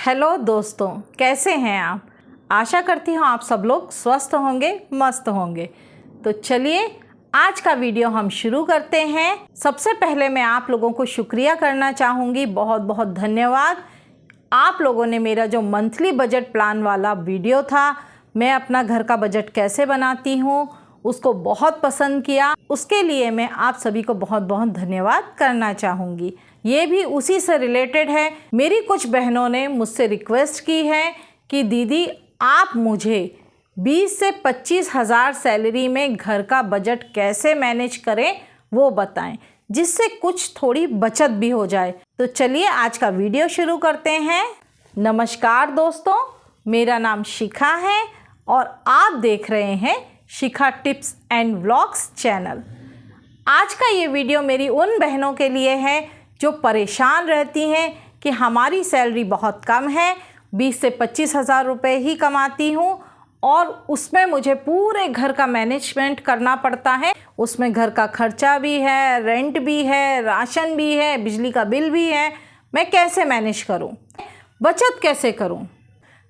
Hello दोस्तों, कैसे हैं आप। आशा करती हूँ आप सब लोग स्वस्थ होंगे, मस्त होंगे। तो चलिए आज का वीडियो हम शुरू करते हैं। सबसे पहले मैं आप लोगों को शुक्रिया करना चाहूँगी, बहुत बहुत धन्यवाद। आप लोगों ने मेरा जो मंथली बजट प्लान वाला वीडियो था, मैं अपना घर का बजट कैसे बनाती हूँ, उसको बहुत पसंद किया। उसके लिए मैं आप सभी को बहुत बहुत धन्यवाद करना चाहूँगी। ये भी उसी से रिलेटेड है। मेरी कुछ बहनों ने मुझसे रिक्वेस्ट की है कि दीदी आप मुझे 20 से 25 हज़ार सैलरी में घर का बजट कैसे मैनेज करें वो बताएं, जिससे कुछ थोड़ी बचत भी हो जाए। तो चलिए आज का वीडियो शुरू करते हैं। नमस्कार दोस्तों, मेरा नाम शिखा है और आप देख रहे हैं शिखा टिप्स एंड व्लॉग्स चैनल। आज का ये वीडियो मेरी उन बहनों के लिए है जो परेशान रहती हैं कि हमारी सैलरी बहुत कम है, 20 से 25 हज़ार रुपये ही कमाती हूँ और उसमें मुझे पूरे घर का मैनेजमेंट करना पड़ता है। उसमें घर का खर्चा भी है, रेंट भी है, राशन भी है, बिजली का बिल भी है। मैं कैसे मैनेज करूँ, बचत कैसे करूँ?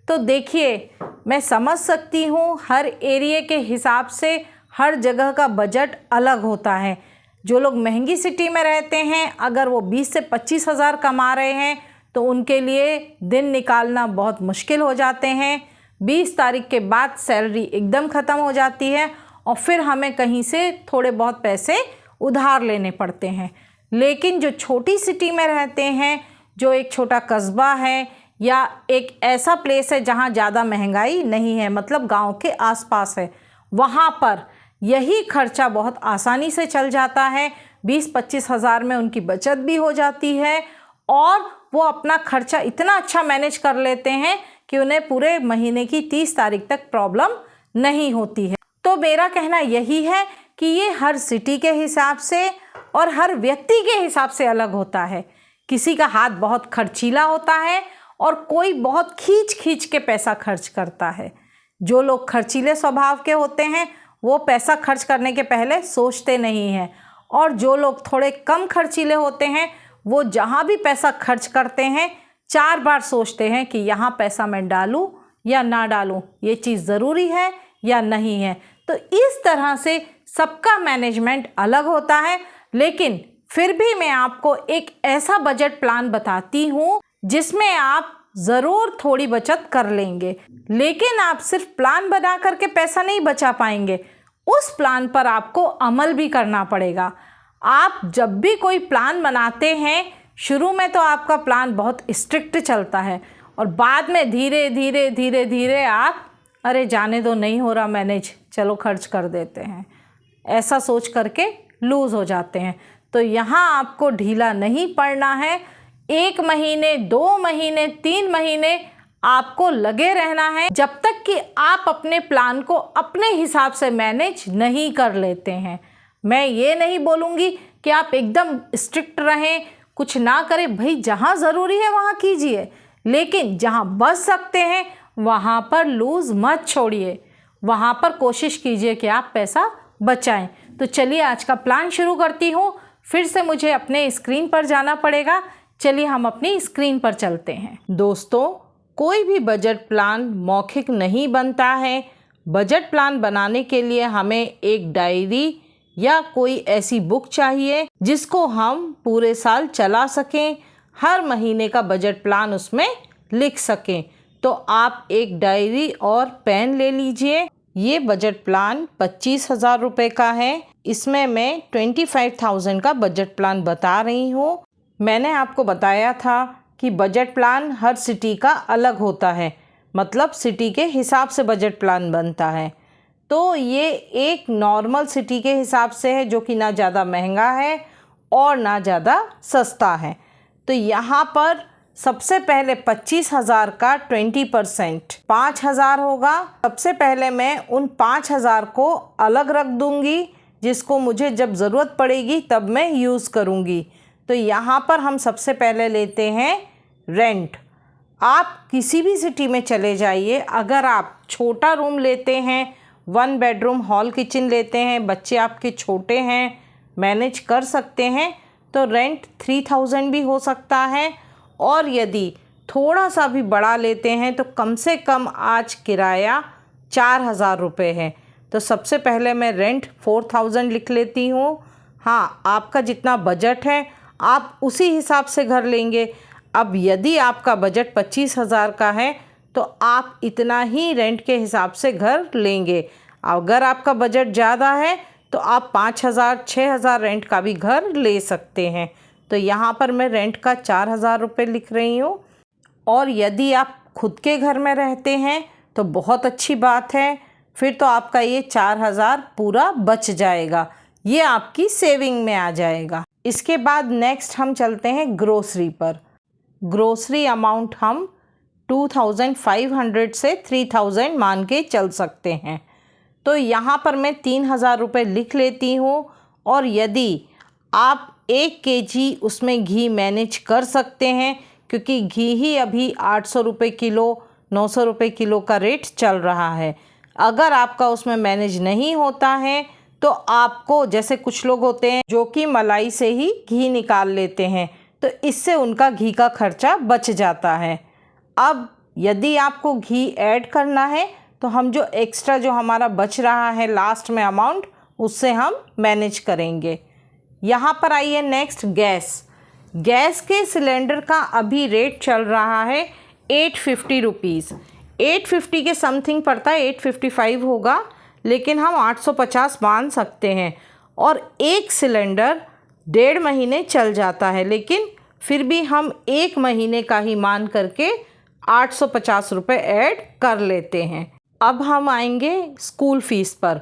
तो देखिए, मैं समझ सकती हूँ हर एरिया के हिसाब से हर जगह का बजट अलग होता है। जो लोग महंगी सिटी में रहते हैं, अगर वो 20 से 25 हज़ार कमा रहे हैं तो उनके लिए दिन निकालना बहुत मुश्किल हो जाते हैं। 20 तारीख के बाद सैलरी एकदम ख़त्म हो जाती है और फिर हमें कहीं से थोड़े बहुत पैसे उधार लेने पड़ते हैं। लेकिन जो छोटी सिटी में रहते हैं, जो एक छोटा कस्बा है या एक ऐसा प्लेस है जहाँ ज़्यादा महंगाई नहीं है, मतलब गांव के आसपास है, वहाँ पर यही खर्चा बहुत आसानी से चल जाता है। 20-25 हज़ार में उनकी बचत भी हो जाती है और वो अपना खर्चा इतना अच्छा मैनेज कर लेते हैं कि उन्हें पूरे महीने की 30 तारीख तक प्रॉब्लम नहीं होती है। तो मेरा कहना यही है कि ये हर सिटी के हिसाब से और हर व्यक्ति के हिसाब से अलग होता है। किसी का हाथ बहुत खर्चीला होता है और कोई बहुत खींच खींच के पैसा खर्च करता है। जो लोग खर्चीले स्वभाव के होते हैं वो पैसा खर्च करने के पहले सोचते नहीं हैं, और जो लोग थोड़े कम खर्चीले होते हैं वो जहाँ भी पैसा खर्च करते हैं 4 बार सोचते हैं कि यहाँ पैसा मैं डालूँ या ना डालूँ, ये चीज़ ज़रूरी है या नहीं है। तो इस तरह से सबका मैनेजमेंट अलग होता है। लेकिन फिर भी मैं आपको एक ऐसा बजट प्लान बताती हूँ जिसमें आप ज़रूर थोड़ी बचत कर लेंगे। लेकिन आप सिर्फ प्लान बना करके पैसा नहीं बचा पाएंगे, उस प्लान पर आपको अमल भी करना पड़ेगा। आप जब भी कोई प्लान बनाते हैं, शुरू में तो आपका प्लान बहुत स्ट्रिक्ट चलता है और बाद में धीरे धीरे धीरे धीरे आप अरे जाने दो, नहीं हो रहा मैनेज, चलो खर्च कर देते हैं, ऐसा सोच करके लूज़ हो जाते हैं। तो यहाँ आपको ढीला नहीं पड़ना है। 1 महीने, 2 महीने, 3 महीने आपको लगे रहना है जब तक कि आप अपने प्लान को अपने हिसाब से मैनेज नहीं कर लेते हैं। मैं ये नहीं बोलूँगी कि आप एकदम स्ट्रिक्ट रहें, कुछ ना करें। भाई जहाँ ज़रूरी है वहाँ कीजिए, लेकिन जहाँ बच सकते हैं वहाँ पर लूज़ मत छोड़िए, वहाँ पर कोशिश कीजिए कि आप पैसा बचाएं। तो चलिए आज का प्लान शुरू करती हूँ। फिर से मुझे अपने स्क्रीन पर जाना पड़ेगा। चलिए हम अपनी स्क्रीन पर चलते हैं। दोस्तों, कोई भी बजट प्लान मौखिक नहीं बनता है। बजट प्लान बनाने के लिए हमें एक डायरी या कोई ऐसी बुक चाहिए जिसको हम पूरे साल चला सकें, हर महीने का बजट प्लान उसमें लिख सकें। तो आप एक डायरी और पेन ले लीजिए। ये बजट प्लान 25 हज़ार रुपये का है। इसमें मैं 25,000 का बजट प्लान बता रही हूँ। मैंने आपको बताया था कि बजट प्लान हर सिटी का अलग होता है, मतलब सिटी के हिसाब से बजट प्लान बनता है। तो ये एक नॉर्मल सिटी के हिसाब से है, जो कि ना ज़्यादा महंगा है और ना ज़्यादा सस्ता है। तो यहाँ पर सबसे पहले 25 हज़ार का 20% 5 हज़ार होगा। सबसे पहले मैं उन 5 हज़ार को अलग रख दूँगी, जिसको मुझे जब ज़रूरत पड़ेगी तब मैं यूज़ करूँगी। तो यहाँ पर हम सबसे पहले लेते हैं रेंट। आप किसी भी सिटी में चले जाइए, अगर आप छोटा रूम लेते हैं, 1 बेडरूम हॉल किचन लेते हैं, बच्चे आपके छोटे हैं, मैनेज कर सकते हैं, तो रेंट 3000 भी हो सकता है। और यदि थोड़ा सा भी बढ़ा लेते हैं तो कम से कम आज किराया 4,000 रुपये है। तो सबसे पहले मैं रेंट 4,000 लिख लेती हूँ। हाँ, आपका जितना बजट है आप उसी हिसाब से घर लेंगे। अब यदि आपका बजट 25,000 का है तो आप इतना ही रेंट के हिसाब से घर लेंगे। अगर आपका बजट ज़्यादा है तो आप 5,000 6,000 रेंट का भी घर ले सकते हैं। तो यहाँ पर मैं रेंट का 4,000 रुपये लिख रही हूँ। और यदि आप खुद के घर में रहते हैं तो बहुत अच्छी बात है, फिर तो आपका ये 4,000 पूरा बच जाएगा, ये आपकी सेविंग में आ जाएगा। इसके बाद नेक्स्ट हम चलते हैं ग्रोसरी पर। ग्रोसरी अमाउंट हम 2,500 से 3,000 मान के चल सकते हैं। तो यहाँ पर मैं 3,000 रुपये लिख लेती हूँ। और यदि आप 1 केजी उसमें घी मैनेज कर सकते हैं, क्योंकि घी ही अभी 800 रुपये किलो 900 रुपये किलो का रेट चल रहा है। अगर आपका उसमें मैनेज नहीं होता है तो आपको, जैसे कुछ लोग होते हैं जो कि मलाई से ही घी निकाल लेते हैं, तो इससे उनका घी का खर्चा बच जाता है। अब यदि आपको घी ऐड करना है तो हम जो एक्स्ट्रा जो हमारा बच रहा है लास्ट में अमाउंट, उससे हम मैनेज करेंगे। यहाँ पर आइए नेक्स्ट गैस। गैस के सिलेंडर का अभी रेट चल रहा है 850 रुपीज़। 850 के समथिंग पड़ता है, 855 होगा, लेकिन हम 850 मान सकते हैं। और एक सिलेंडर 1.5 महीने चल जाता है, लेकिन फिर भी हम 1 महीने का ही मान करके 850 रुपये ऐड कर लेते हैं। अब हम आएंगे स्कूल फ़ीस पर।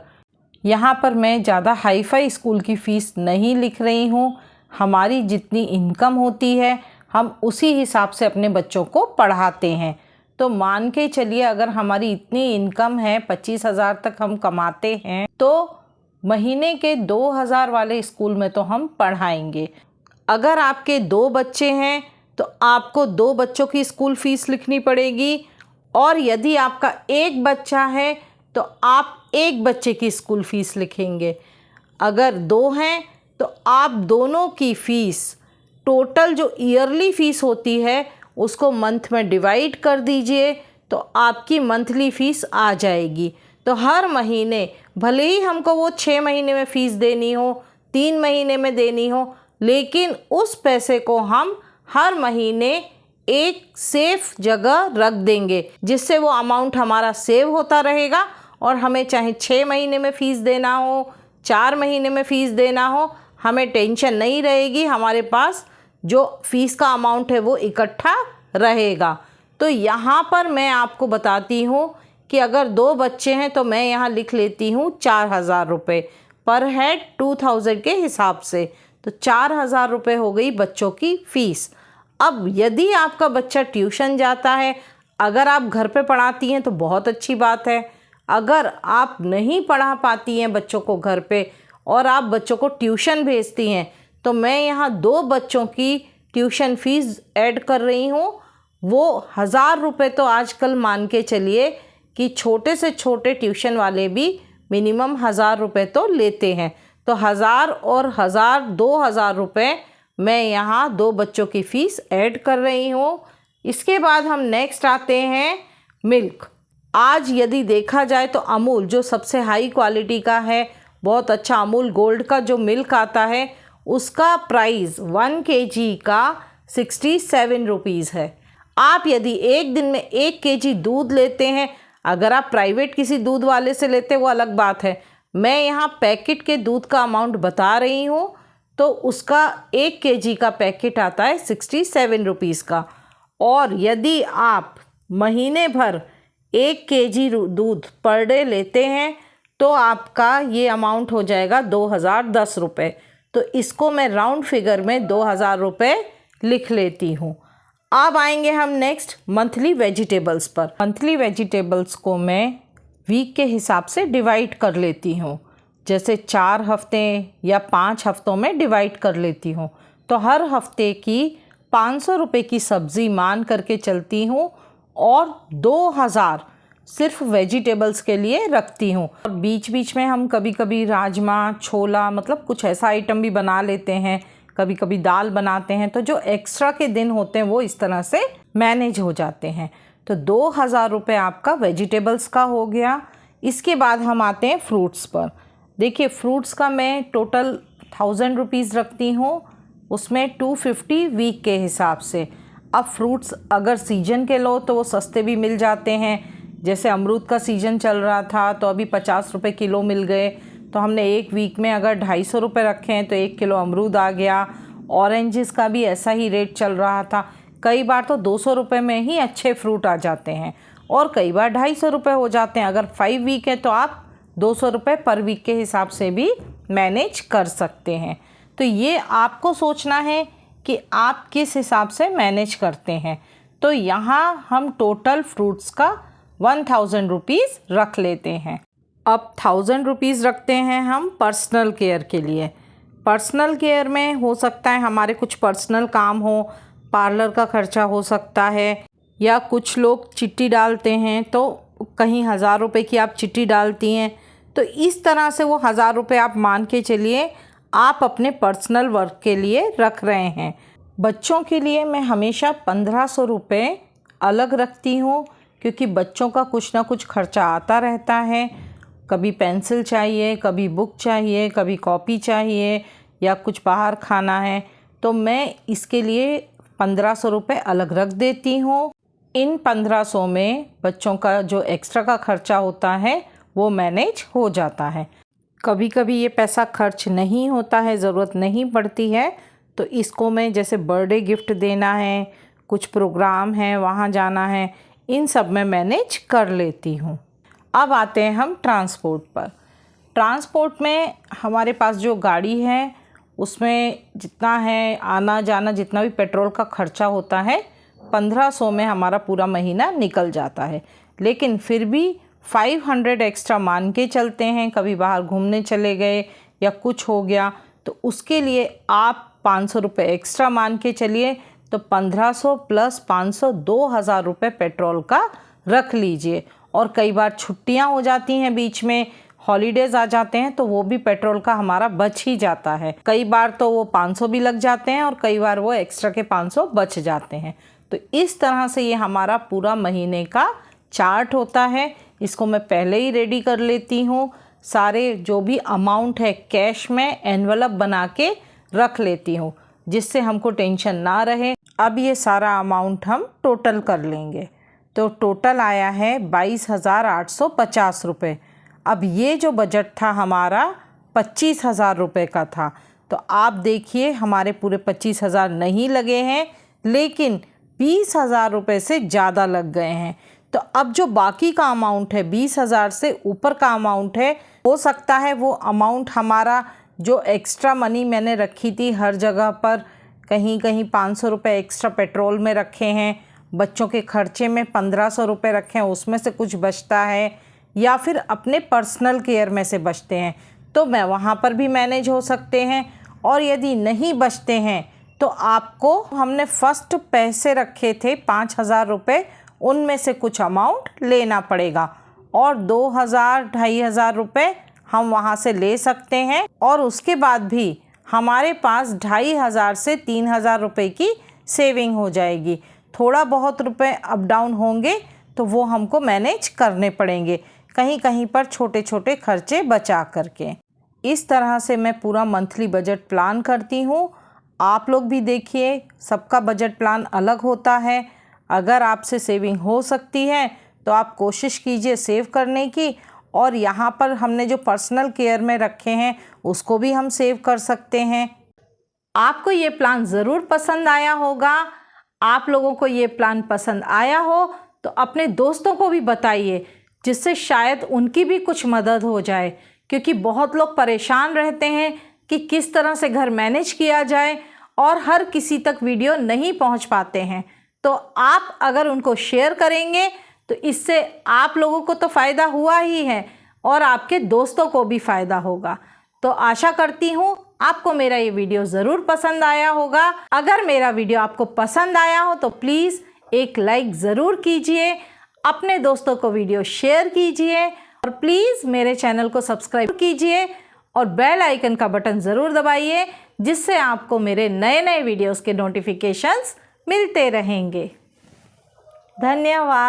यहाँ पर मैं ज़्यादा हाई फाई स्कूल की फ़ीस नहीं लिख रही हूँ। हमारी जितनी इनकम होती है हम उसी हिसाब से अपने बच्चों को पढ़ाते हैं। तो मान के चलिए, अगर हमारी इतनी इनकम है, 25,000 तक हम कमाते हैं, तो महीने के 2,000 वाले स्कूल में तो हम पढ़ाएंगे। अगर आपके 2 बच्चे हैं तो आपको 2 बच्चों की स्कूल फ़ीस लिखनी पड़ेगी। और यदि आपका 1 बच्चा है तो आप 1 बच्चे की स्कूल फ़ीस लिखेंगे। अगर 2 हैं तो आप दोनों की फ़ीस, टोटल जो ईयरली फ़ीस होती है उसको मंथ में डिवाइड कर दीजिए, तो आपकी मंथली फ़ीस आ जाएगी। तो हर महीने, भले ही हमको वो 6 महीने में फ़ीस देनी हो, 3 महीने में देनी हो, लेकिन उस पैसे को हम हर महीने एक सेफ जगह रख देंगे, जिससे वो अमाउंट हमारा सेव होता रहेगा। और हमें चाहे 6 महीने में फ़ीस देना हो, 4 महीने में फ़ीस देना हो, हमें टेंशन नहीं रहेगी। हमारे पास जो फ़ीस का अमाउंट है वो इकट्ठा रहेगा। तो यहाँ पर मैं आपको बताती हूँ कि अगर 2 बच्चे हैं तो मैं यहाँ लिख लेती हूँ 4,000 रुपये पर हेड 2,000 के हिसाब से। तो 4,000 रुपये हो गई बच्चों की फ़ीस। अब यदि आपका बच्चा ट्यूशन जाता है, अगर आप घर पे पढ़ाती हैं तो बहुत अच्छी बात है। अगर आप नहीं पढ़ा पाती हैं बच्चों को घर पे और आप बच्चों को ट्यूशन भेजती हैं, तो मैं यहाँ 2 बच्चों की ट्यूशन फ़ीस ऐड कर रही हूँ। वो 1,000 रुपये तो आजकल मान के चलिए कि छोटे से छोटे ट्यूशन वाले भी मिनिमम 1,000 रुपये तो लेते हैं। तो 1,000 और 1,000 2,000 रुपये मैं यहाँ 2 बच्चों की फ़ीस ऐड कर रही हूँ। इसके बाद हम नेक्स्ट आते हैं मिल्क। आज यदि देखा जाए तो अमूल जो सबसे हाई क्वालिटी का है, बहुत अच्छा अमूल गोल्ड का जो मिल्क आता है, उसका प्राइस 1 kg का 67 रुपीज़ है। आप यदि एक दिन में 1 kg दूध लेते हैं, अगर आप प्राइवेट किसी दूध वाले से लेते वो अलग बात है, मैं यहाँ पैकेट के दूध का अमाउंट बता रही हूँ। तो उसका 1 kg का पैकेट आता है 67 रुपीज़ का। और यदि आप महीने भर 1 kg दूध पर डे लेते हैं तो आपका ये अमाउंट हो जाएगा 2,010 रुपये। तो इसको मैं राउंड फिगर में 2,000 रुपये लिख लेती हूँ। अब आएंगे हम नेक्स्ट मंथली वेजिटेबल्स पर। मंथली वेजिटेबल्स को मैं वीक के हिसाब से डिवाइड कर लेती हूँ, जैसे 4 हफ्ते या 5 हफ्तों में डिवाइड कर लेती हूँ। तो हर हफ्ते की 500 रुपये की सब्ज़ी मान करके चलती हूँ और 2,000 सिर्फ वेजिटेबल्स के लिए रखती हूँ। और बीच बीच में हम कभी कभी राजमा, छोला, मतलब कुछ ऐसा आइटम भी बना लेते हैं कभी कभी दाल बनाते हैं, तो जो एक्स्ट्रा के दिन होते हैं वो इस तरह से मैनेज हो जाते हैं। तो 2000 रुपये आपका वेजिटेबल्स का हो गया। इसके बाद हम आते हैं फ्रूट्स पर। देखिए फ्रूट्स का मैं टोटल 1000 रुपीज़ रखती हूँ, उसमें 250 वीक के हिसाब से। अब फ्रूट्स अगर सीजन के लो तो वो सस्ते भी मिल जाते हैं। जैसे अमरूद का सीज़न चल रहा था तो अभी 50 रुपये किलो मिल गए, तो हमने एक वीक में अगर 250 रुपये रखे हैं तो 1 किलो अमरूद आ गया। ऑरेंजेस का भी ऐसा ही रेट चल रहा था। कई बार तो 200 रुपये में ही अच्छे फ्रूट आ जाते हैं और कई बार 250 रुपये हो जाते हैं। अगर 5 वीक है तो आप 200 रुपये पर वीक के हिसाब से भी मैनेज कर सकते हैं। तो ये आपको सोचना है कि आप किस हिसाब से मैनेज करते हैं। तो यहाँ हम टोटल फ्रूट्स का 1000 रुपीज़ रख लेते हैं। अब 1000 रुपीज़ रखते हैं हम पर्सनल केयर के लिए। पर्सनल केयर में हो सकता है हमारे कुछ पर्सनल काम हो, पार्लर का खर्चा हो सकता है, या कुछ लोग चिट्ठी डालते हैं तो कहीं 1000 रुपये की आप चिट्ठी डालती हैं, तो इस तरह से वो 1000 रुपये आप मान के चलिए आप अपने पर्सनल वर्क के लिए रख रहे हैं। बच्चों के लिए मैं हमेशा 1500 रुपये अलग रखती हूँ, क्योंकि बच्चों का कुछ ना कुछ खर्चा आता रहता है। कभी पेंसिल चाहिए, कभी बुक चाहिए, कभी कॉपी चाहिए, या कुछ बाहर खाना है, तो मैं इसके लिए 1500 रुपये अलग रख देती हूँ। इन 1500 में बच्चों का जो एक्स्ट्रा का खर्चा होता है वो मैनेज हो जाता है। कभी कभी ये पैसा खर्च नहीं होता है, ज़रूरत नहीं पड़ती है, तो इसको मैं जैसे बर्थडे गिफ्ट देना है, कुछ प्रोग्राम है वहाँ जाना है, इन सब में मैनेज कर लेती हूँ। अब आते हैं हम ट्रांसपोर्ट पर। ट्रांसपोर्ट में हमारे पास जो गाड़ी है उसमें जितना है आना जाना, जितना भी पेट्रोल का खर्चा होता है 1500 में हमारा पूरा महीना निकल जाता है। लेकिन फिर भी 500 एक्स्ट्रा मान के चलते हैं, कभी बाहर घूमने चले गए या कुछ हो गया तो उसके लिए आप 500 रुपये एक्स्ट्रा मान के चलिए। तो 1500 प्लस 500 2000 रुपये पेट्रोल का रख लीजिए। और कई बार छुट्टियां हो जाती हैं, बीच में हॉलीडेज़ आ जाते हैं, तो वो भी पेट्रोल का हमारा बच ही जाता है। कई बार तो वो 500 भी लग जाते हैं और कई बार वो एक्स्ट्रा के 500 बच जाते हैं। तो इस तरह से ये हमारा पूरा महीने का चार्ट होता है। इसको मैं पहले ही रेडी कर लेती हूँ। सारे जो भी अमाउंट है कैश में एनवलप बना के रख लेती हूँ, जिससे हमको टेंशन ना रहे। अब ये सारा अमाउंट हम टोटल कर लेंगे। तो टोटल आया है 22,850 रुपये। अब ये जो बजट था हमारा 25,000 रुपये का था, तो आप देखिए हमारे पूरे 25,000 नहीं लगे हैं, लेकिन 20,000 रुपये से ज़्यादा लग गए हैं। तो अब जो बाकी का अमाउंट है 20,000 से ऊपर का अमाउंट है, हो सकता है वो अमाउंट हमारा जो एक्स्ट्रा मनी मैंने रखी थी हर जगह पर, कहीं कहीं 500 रुपये एक्स्ट्रा पेट्रोल में रखे हैं, बच्चों के खर्चे में 1500 रुपये रखे हैं, उसमें से कुछ बचता है, या फिर अपने पर्सनल केयर में से बचते हैं, तो मैं वहाँ पर भी मैनेज हो सकते हैं। और यदि नहीं बचते हैं तो आपको हमने फर्स्ट पैसे रखे थे 5,000 रुपये, उनमें से कुछ अमाउंट लेना पड़ेगा और 2,000-2,500 रुपये हम वहाँ से ले सकते हैं। और उसके बाद भी हमारे पास 2,500 से 3,000 रुपये की सेविंग हो जाएगी। थोड़ा बहुत रुपए अप डाउन होंगे तो वो हमको मैनेज करने पड़ेंगे, कहीं कहीं पर छोटे छोटे खर्चे बचा करके। इस तरह से मैं पूरा मंथली बजट प्लान करती हूँ। आप लोग भी देखिए, सबका बजट प्लान अलग होता है। अगर आपसे सेविंग हो सकती है तो आप कोशिश कीजिए सेव करने की, और यहाँ पर हमने जो पर्सनल केयर में रखे हैं उसको भी हम सेव कर सकते हैं। आपको ये प्लान ज़रूर पसंद आया होगा। आप लोगों को ये प्लान पसंद आया हो तो अपने दोस्तों को भी बताइए, जिससे शायद उनकी भी कुछ मदद हो जाए, क्योंकि बहुत लोग परेशान रहते हैं कि किस तरह से घर मैनेज किया जाए और हर किसी तक वीडियो नहीं पहुंच पाते हैं। तो आप अगर उनको शेयर करेंगे तो इससे आप लोगों को तो फ़ायदा हुआ ही है और आपके दोस्तों को भी फ़ायदा होगा। तो आशा करती हूँ आपको मेरा ये वीडियो ज़रूर पसंद आया होगा। अगर मेरा वीडियो आपको पसंद आया हो तो प्लीज़ एक लाइक ज़रूर कीजिए, अपने दोस्तों को वीडियो शेयर कीजिए और प्लीज़ मेरे चैनल को सब्सक्राइब कीजिए और बेल आइकन का बटन ज़रूर दबाइए, जिससे आपको मेरे नए नए वीडियोस के नोटिफिकेशंस मिलते रहेंगे। धन्यवाद।